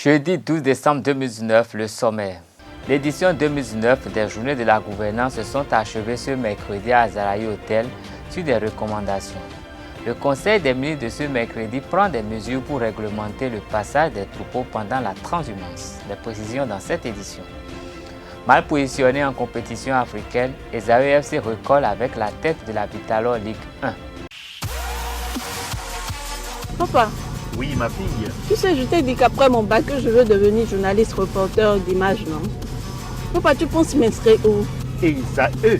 Jeudi 12 décembre 2019, le sommaire. L'édition 2019 des Journées de la gouvernance se sont achevées ce mercredi à Azalaï Hotel sur des recommandations. Le Conseil des ministres de ce mercredi prend des mesures pour réglementer le passage des troupeaux pendant la transhumance. Les précisions dans cette édition. Mal positionné en compétition africaine, Esaü FC recolle avec la tête de la Vitalor Ligue 1. Papa. Oui, ma fille. Tu sais, je t'ai dit qu'après mon bac, je veux devenir journaliste reporter d'image, non? Papa, tu penses m'inscrire où? Esaü.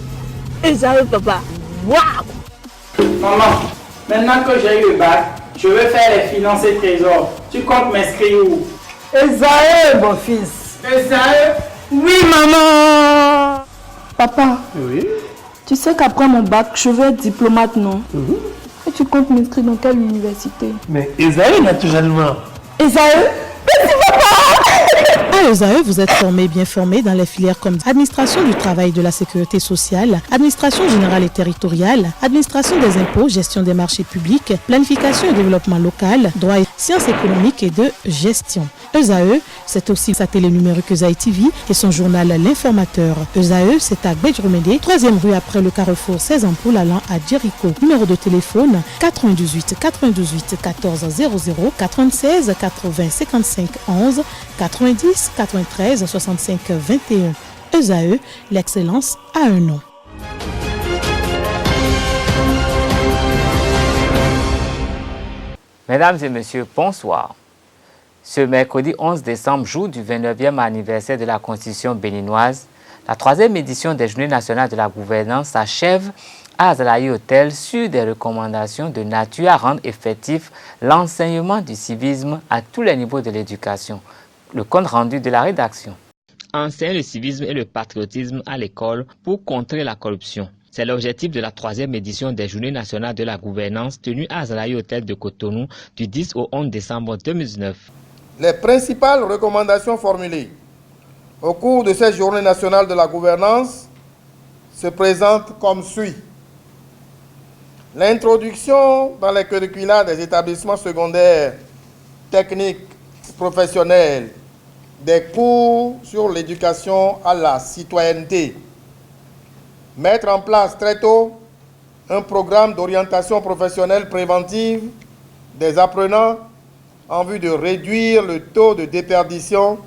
Esaü, papa. Waouh! Maman, maintenant que j'ai eu le bac, je veux faire les finances et trésors. Tu comptes m'inscrire où? Esaü, mon fils. Esaü? Oui, maman! Papa, Oui. tu sais qu'après mon bac, je veux être diplomate, non? Et tu comptes m'inscrire dans quelle université? Mais Esaü, naturellement. Esaü? À Esaü, vous êtes bien formé dans les filières comme administration du travail et de la sécurité sociale, administration générale et territoriale, administration des impôts, gestion des marchés publics, planification et développement local, droit et sciences économiques et de gestion. Esaü, c'est aussi sa télé numérique Esaü TV et son journal L'Informateur. Esaü, c'est à Bedjromede, 3e rue après le carrefour 16 ampoules allant à Jericho. Numéro de téléphone 98 98 14 00 96 80 55 11 90 93 65 21. Esaü, l'excellence a un nom. Mesdames et messieurs, bonsoir. Ce mercredi 11 décembre, jour du 29e anniversaire de la Constitution béninoise, la 3e édition des Journées nationales de la gouvernance s'achève à Azalaï Hotel sur des recommandations de nature à rendre effectif l'enseignement du civisme à tous les niveaux de l'éducation. Le compte rendu de la rédaction. Enseigner le civisme et le patriotisme à l'école pour contrer la corruption. C'est l'objectif de la 3e édition des Journées nationales de la gouvernance tenue à Azalaï Hotel de Cotonou du 10 au 11 décembre 2019. Les principales recommandations formulées au cours de cette Journée nationale de la gouvernance se présentent comme suit. L'introduction dans les curricula des établissements secondaires, techniques, professionnels, des cours sur l'éducation à la citoyenneté. Mettre en place très tôt un programme d'orientation professionnelle préventive des apprenants en vue de réduire le taux de déperdition,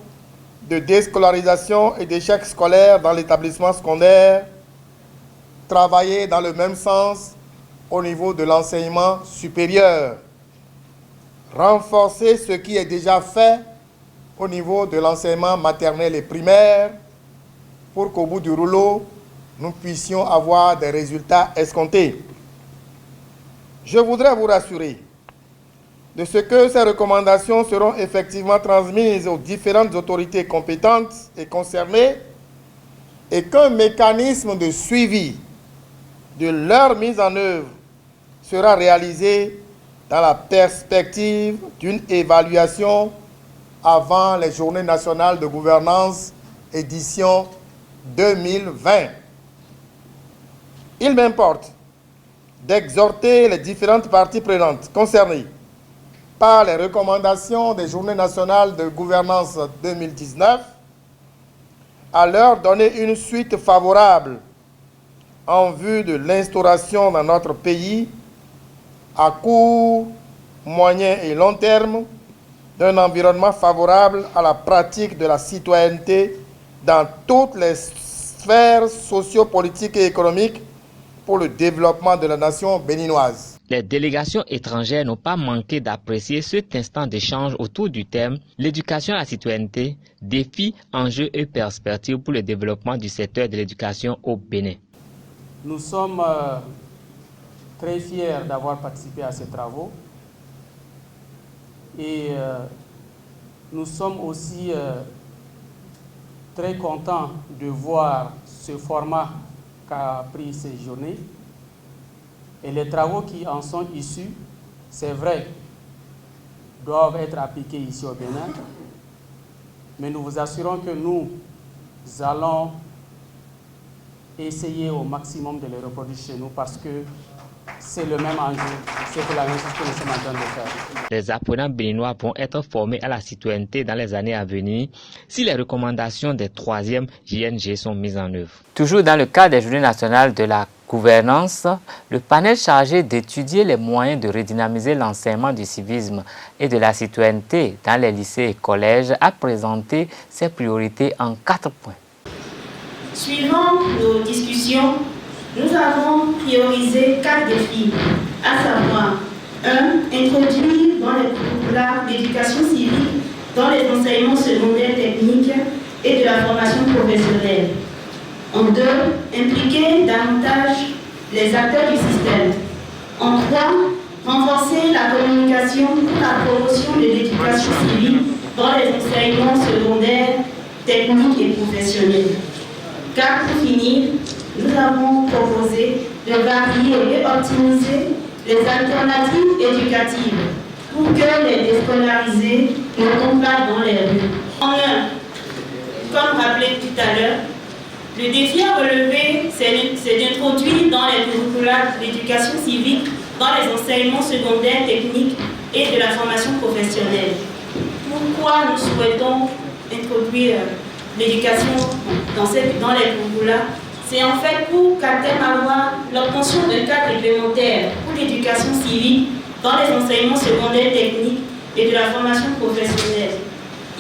de déscolarisation et d'échec scolaire dans l'établissement secondaire. Travailler dans le même sens au niveau de l'enseignement supérieur. Renforcer ce qui est déjà fait au niveau de l'enseignement maternel et primaire pour qu'au bout du rouleau, nous puissions avoir des résultats escomptés. Je voudrais vous rassurer de ce que ces recommandations seront effectivement transmises aux différentes autorités compétentes et concernées et qu'un mécanisme de suivi de leur mise en œuvre sera réalisé dans la perspective d'une évaluation avant les Journées nationales de gouvernance édition 2020. Il m'importe d'exhorter les différentes parties prenantes concernées par les recommandations des Journées nationales de gouvernance 2019 à leur donner une suite favorable en vue de l'instauration dans notre pays à court, moyen et long terme d'un environnement favorable à la pratique de la citoyenneté dans toutes les sphères sociopolitiques et économiques pour le développement de la nation béninoise. Les délégations étrangères n'ont pas manqué d'apprécier cet instant d'échange autour du thème « L'éducation à la citoyenneté, défis, enjeux et perspectives pour le développement du secteur de l'éducation au Bénin ». Nous sommes très fiers d'avoir participé à ces travaux et nous sommes aussi très contents de voir ce format qu'a pris ces journées. Et les travaux qui en sont issus, c'est vrai, doivent être appliqués ici au Bénin. Mais nous vous assurons que nous allons essayer au maximum de les reproduire chez nous parce que c'est le même enjeu. C'est la même chose que nous sommes en train de faire. Les apprenants béninois vont être formés à la citoyenneté dans les années à venir si les recommandations des 3e JNG sont mises en œuvre. Toujours dans le cadre des Journées nationales de la gouvernance, le panel chargé d'étudier les moyens de redynamiser l'enseignement du civisme et de la citoyenneté dans les lycées et collèges a présenté ses priorités en 4 points. Suivant nos discussions, nous avons priorisé 4 défis, à savoir 1. Introduire dans les curricula d'éducation civique, dans les enseignements secondaires techniques et de la formation professionnelle. En 2. Impliquer davantage les acteurs du système. En 3. Renforcer la communication pour la promotion de l'éducation civique dans les enseignements secondaires, techniques et professionnels. 4. Pour finir, nous avons proposé de varier et optimiser les alternatives éducatives pour que les déscolarisés ne tombent pas dans les rues. En 1, comme rappelé tout à l'heure, le défi à relever, c'est d'introduire dans les curricula d'éducation civique, dans les enseignements secondaires techniques et de la formation professionnelle. Pourquoi nous souhaitons introduire l'éducation dans les curricula? C'est en fait pour qu'à terme avoir l'obtention d'un cadre réglementaire pour l'éducation civique dans les enseignements secondaires techniques et de la formation professionnelle.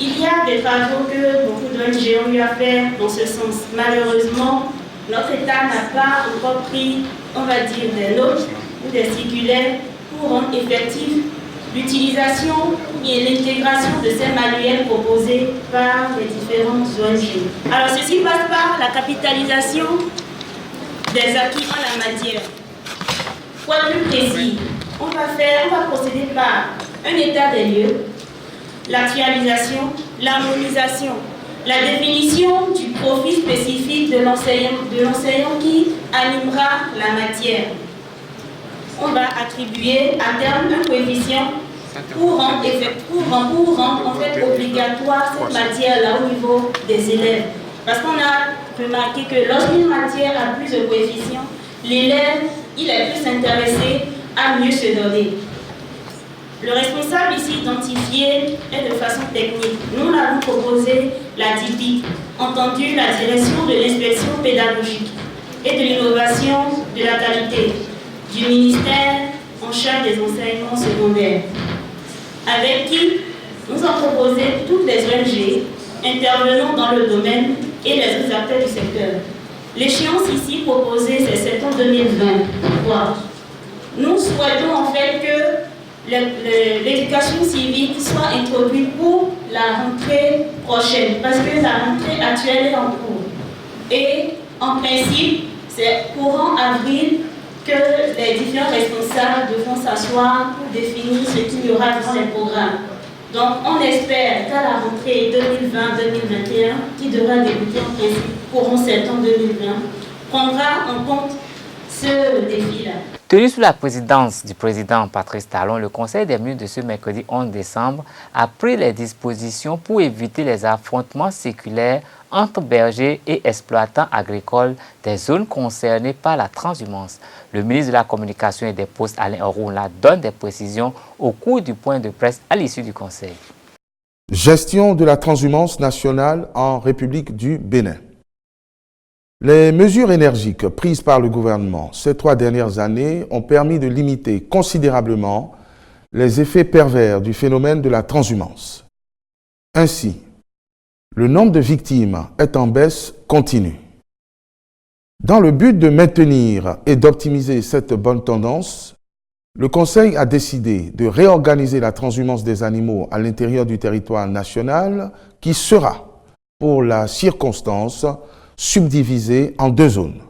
Il y a des travaux que beaucoup d'ONG ont eu à faire dans ce sens. Malheureusement, notre État n'a pas encore pris, on va dire, des notes ou des circulaires pour rendre effective l'utilisation et l'intégration de ces manuels proposés par les différentes ONG. Alors, ceci passe par la capitalisation des acquis en la matière. Pour être plus précis, on va procéder par un état des lieux, l'actualisation, l'harmonisation, la définition du profil spécifique de l'enseignant qui animera la matière. On va attribuer à terme un coefficient pour rendre en fait obligatoire cette matière-là au niveau des élèves. Parce qu'on a remarqué que lorsqu'une matière a plus de coefficients, l'élève il est plus intéressé à mieux se donner. Le responsable ici identifié est de façon technique. Nous l'avons proposé la DIPI, entendu la direction de l'inspection pédagogique et de l'innovation de la qualité du ministère en charge des enseignements secondaires, avec qui nous avons proposé toutes les ONG intervenant dans le domaine et les autres acteurs du secteur. L'échéance ici proposée, c'est septembre 2023. Nous souhaitons en fait que l'éducation civique soit introduite pour la rentrée prochaine, parce que la rentrée actuelle est en cours. Et en principe, c'est courant avril que les différents responsables devront s'asseoir pour définir ce qu'il y aura dans les programmes. Donc, on espère qu'à la rentrée 2020-2021, qui devra débuter en principe courant septembre 2020, prendra en compte ce défi-là. Tenu sous la présidence du président Patrice Talon, le Conseil des ministres de ce mercredi 11 décembre a pris les dispositions pour éviter les affrontements séculaires entre bergers et exploitants agricoles des zones concernées par la transhumance. Le ministre de la Communication et des Postes, Alain Orunla, donne des précisions au cours du point de presse à l'issue du Conseil. Gestion de la transhumance nationale en République du Bénin. Les mesures énergiques prises par le gouvernement ces 3 dernières années ont permis de limiter considérablement les effets pervers du phénomène de la transhumance. Ainsi, le nombre de victimes est en baisse continue. Dans le but de maintenir et d'optimiser cette bonne tendance, le Conseil a décidé de réorganiser la transhumance des animaux à l'intérieur du territoire national qui sera, pour la circonstance, subdivisée en 2 zones.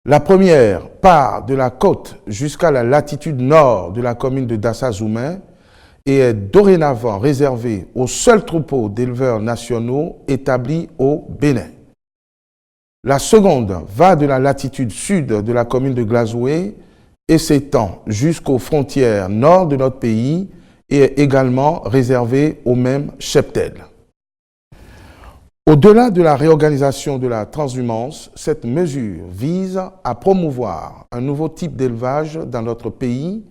La première part de la côte jusqu'à la latitude nord de la commune de Dassa-Zoumé et est dorénavant réservée aux seuls troupeaux d'éleveurs nationaux établis au Bénin. La seconde va de la latitude sud de la commune de Glazoué et s'étend jusqu'aux frontières nord de notre pays et est également réservée au même cheptel. Au-delà de la réorganisation de la transhumance, cette mesure vise à promouvoir un nouveau type d'élevage dans notre pays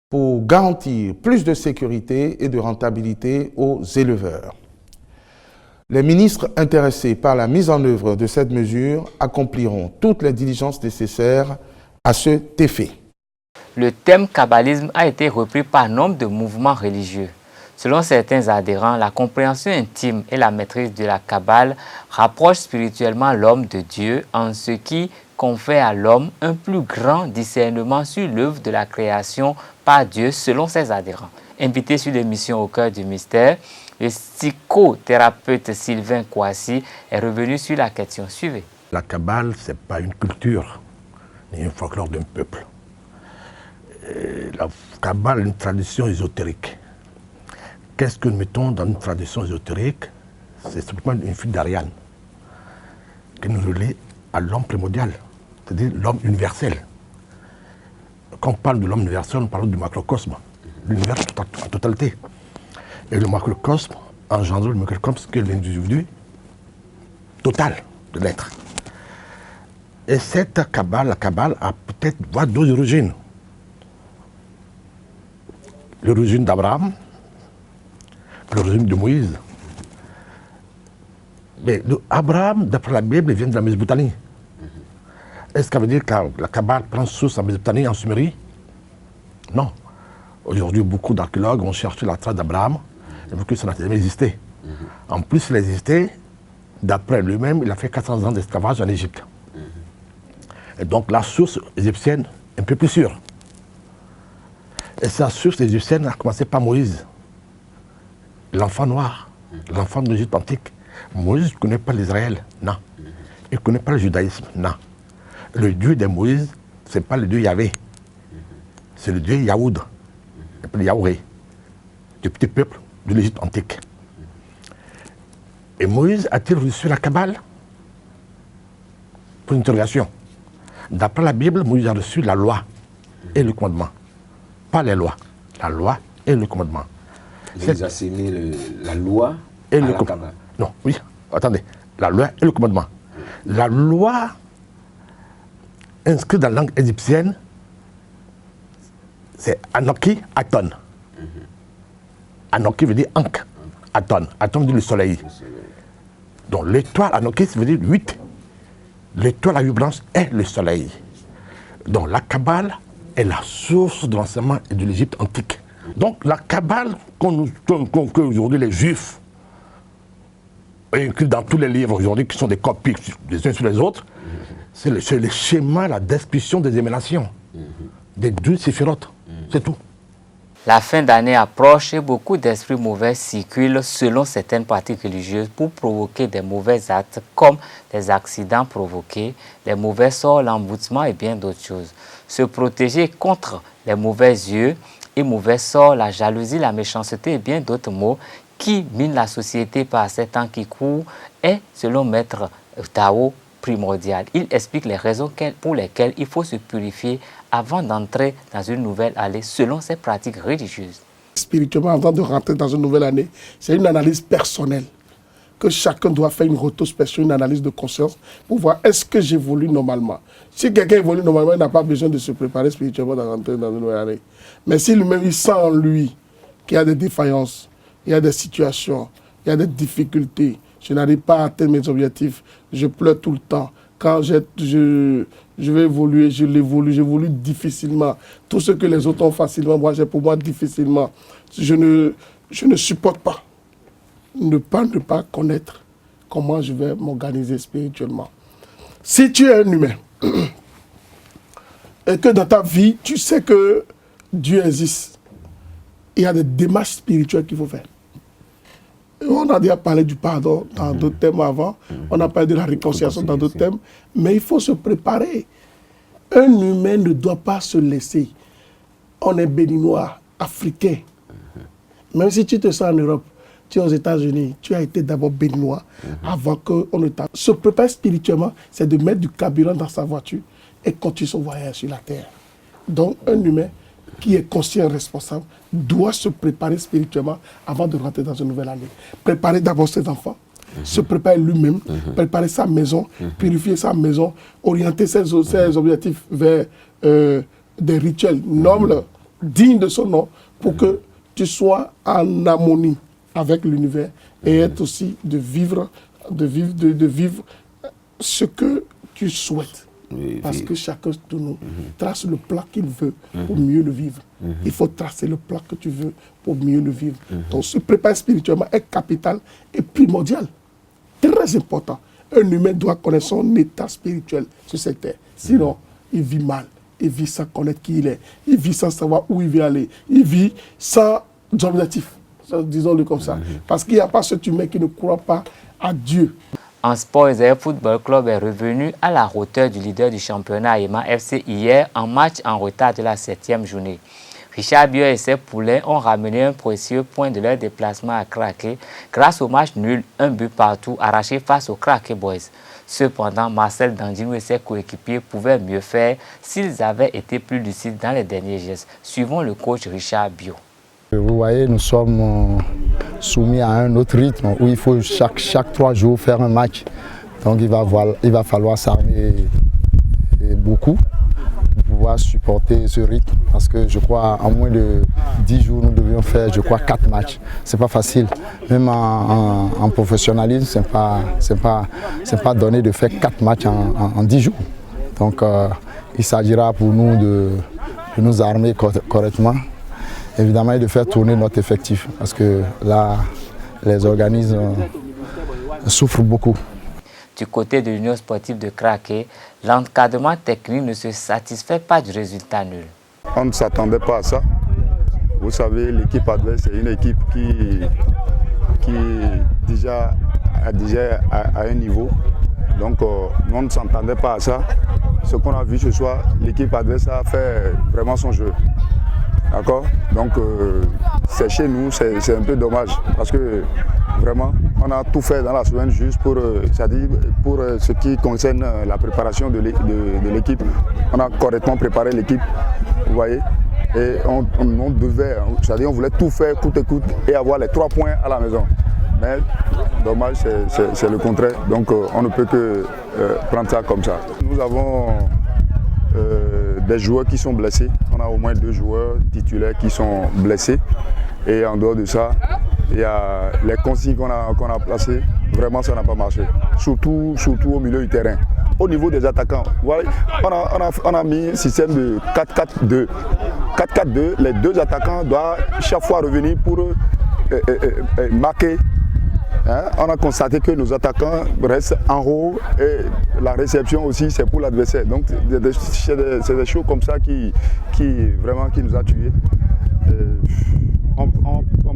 pour garantir plus de sécurité et de rentabilité aux éleveurs. Les ministres intéressés par la mise en œuvre de cette mesure accompliront toutes les diligences nécessaires à cet effet. Le thème kabbalisme a été repris par nombre de mouvements religieux. Selon certains adhérents, la compréhension intime et la maîtrise de la Kabbale rapprochent spirituellement l'homme de Dieu en ce qui confère à l'homme un plus grand discernement sur l'œuvre de la création par Dieu selon ses adhérents. Invité sur l'émission Au cœur du mystère, le psychothérapeute Sylvain Kouassi est revenu sur la question. Suivez. La Kabbale, ce n'est pas une culture, ni un folklore d'un peuple. La Kabbale est une tradition ésotérique. Qu'est-ce que nous mettons dans une tradition ésotérique? C'est simplement une fuite d'Ariane qui nous relie à l'homme primordial, c'est-à-dire l'homme universel. Quand on parle de l'homme universel, on parle du macrocosme, l'univers en totalité. Et le macrocosme engendre le microcosme qui est l'individu total de l'être. Et cette Kabbale, la Kabbale a peut-être deux origines. L'origine d'Abraham, l'origine de Moïse. Mais Abraham, d'après la Bible, vient de la Mésopotamie. Est-ce que ça veut dire que la Kabbale prend source en Mésopotamie, en Sumérie? Non. Aujourd'hui, beaucoup d'archéologues ont cherché la trace d'Abraham, et vu que ça n'a jamais existé. En plus, il a existé, d'après lui-même, il a fait 400 ans d'esclavage en Égypte. Et donc la source égyptienne est un peu plus sûre. Et sa source égyptienne a commencé par Moïse, l'enfant noir, l'enfant de l'Égypte antique. Moïse ne connaît pas l'Israël, non. Il ne connaît pas le judaïsme, non. Le Dieu de Moïse, ce n'est pas le Dieu Yahvé, c'est le Dieu Yahoud, appelé Yahweh, du petit peuple de l'Égypte antique. Et Moïse a-t-il reçu la Kabbale? Pour une interrogation. D'après la Bible, Moïse a reçu la loi et le commandement. Pas les lois, la loi et le commandement. Ils assimilent la loi et à la Kabbale. Non, oui, attendez, la loi et le commandement. La loi inscrite dans la langue égyptienne, c'est Anoki Aton. Anoki veut dire Ankh, Aton. Aton veut dire le soleil. Donc l'étoile Anoki, ça veut dire 8. L'étoile à 8 branches est le soleil. Donc la Kabbale est la source de l'enseignement de l'Égypte antique. Donc la Kabbale qu'aujourd'hui les Juifs inclus dans tous les livres aujourd'hui qui sont des copies les uns sur les autres, c'est le schéma, la description des émanations, des 12 séphirotes, c'est tout. La fin d'année approche et beaucoup d'esprits mauvais circulent selon certaines pratiques religieuses pour provoquer des mauvais actes comme des accidents provoqués, les mauvais sorts, l'emboutement et bien d'autres choses. Se protéger contre les mauvais yeux et mauvais sorts, la jalousie, la méchanceté et bien d'autres maux qui minent la société par ces temps qui courent est, selon Maître Tao, primordial. Il explique les raisons pour lesquelles il faut se purifier avant d'entrer dans une nouvelle année selon ses pratiques religieuses. Spirituellement, avant de rentrer dans une nouvelle année, c'est une analyse personnelle que chacun doit faire, une rétrospection, une analyse de conscience pour voir est-ce que j'évolue normalement. Si quelqu'un évolue normalement, il n'a pas besoin de se préparer spirituellement dans rentrer dans une nouvelle année. Mais si lui-même il sent en lui qu'il y a des défaillances, il y a des situations, il y a des difficultés, je n'arrive pas à atteindre mes objectifs, je pleure tout le temps. Quand je vais évoluer, j'évolue difficilement. Tout ce que les autres ont facilement, moi j'ai pour moi difficilement. Je ne supporte pas ne pas connaître comment je vais m'organiser spirituellement. Si tu es un humain et que dans ta vie, tu sais que Dieu existe, il y a des démarches spirituelles qu'il faut faire. On a déjà parlé du pardon dans d'autres thèmes avant, on a parlé de la réconciliation dans d'autres thèmes, mais il faut se préparer. Un humain ne doit pas se laisser. On est béninois, africain. Même si tu te sens en Europe, tu es aux États-Unis, tu as été d'abord béninois avant qu'on ne t'aille. Se préparer spirituellement, c'est de mettre du carburant dans sa voiture et continuer son voyage sur la terre. Donc un humain qui est conscient et responsable doit se préparer spirituellement avant de rentrer dans une nouvelle année. Préparer d'abord ses enfants, se préparer lui-même, préparer sa maison, purifier sa maison, orienter ses objectifs vers des rituels nobles, dignes de son nom, pour que tu sois en harmonie avec l'univers et être aussi de vivre ce que tu souhaites. Parce que chacun de nous trace le plat qu'il veut pour mieux le vivre. Il faut tracer le plat que tu veux pour mieux le vivre. Donc se préparer spirituellement est capital et primordial. Très important. Un humain doit connaître son état spirituel sur cette terre. Sinon, il vit mal. Il vit sans connaître qui il est. Il vit sans savoir où il veut aller. Il vit sans objectif. Disons-le comme ça. Parce qu'il n'y a pas cet humain qui ne croit pas à Dieu. En sport, Isaïe Football Club est revenu à la hauteur du leader du championnat Ayema FC hier en match en retard de la 7e journée. Richard Bio et ses poulains ont ramené un précieux point de leur déplacement à Craquet grâce au match nul, un but partout arraché face aux Craquet Boys. Cependant, Marcel Dandinou et ses coéquipiers pouvaient mieux faire s'ils avaient été plus lucides dans les derniers gestes. Suivons le coach Richard Bio. Vous voyez, nous sommes soumis à un autre rythme où il faut chaque 3 jours faire un match. Donc il va falloir s'armer beaucoup pour pouvoir supporter ce rythme. Parce que je crois en moins de 10 jours, nous devions faire, je crois, 4 matchs. Ce n'est pas facile. Même en professionnalisme, ce n'est pas donné de faire 4 matchs en 10 jours. Donc il s'agira pour nous de nous armer correctement. Évidemment, et de faire tourner notre effectif, parce que là, les organismes souffrent beaucoup. Du côté de l'Union sportive de Craquet, l'encadrement technique ne se satisfait pas du résultat nul. On ne s'attendait pas à ça. Vous savez, l'équipe adverse est une équipe qui déjà à un niveau. Donc, on ne s'attendait pas à ça. Ce qu'on a vu ce soir, l'équipe adverse a fait vraiment son jeu. D'accord? Donc c'est chez nous, c'est un peu dommage parce que vraiment on a tout fait dans la semaine juste pour ce qui concerne la préparation de l'équipe. On a correctement préparé l'équipe, vous voyez, et on devait, c'est-à-dire on voulait tout faire coûte que coûte et avoir les 3 points à la maison. Mais dommage, c'est le contraire, donc on ne peut que prendre ça comme ça. Nous avons des joueurs qui sont blessés. On a au moins 2 joueurs titulaires qui sont blessés. Et en dehors de ça, il y a les consignes qu'on a placées. Vraiment, ça n'a pas marché. Surtout au milieu du terrain. Au niveau des attaquants, voilà, on a mis un système de 4-4-2. 4-4-2, les 2 attaquants doivent chaque fois revenir pour marquer. On a constaté que nos attaquants restent en haut et la réception aussi c'est pour l'adversaire. Donc c'est des choses comme ça qui nous a tués. On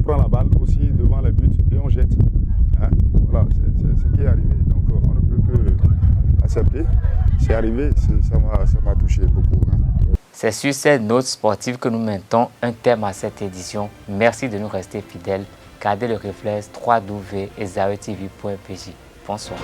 prend la balle aussi devant les buts et on jette. Voilà, c'est ce qui est arrivé. Donc on ne peut que accepter. C'est arrivé, ça m'a touché beaucoup. C'est sur cette note sportive que nous mettons un terme à cette édition. Merci de nous rester fidèles. Gardez le réflexe www.ezaotv.pj. Bonsoir.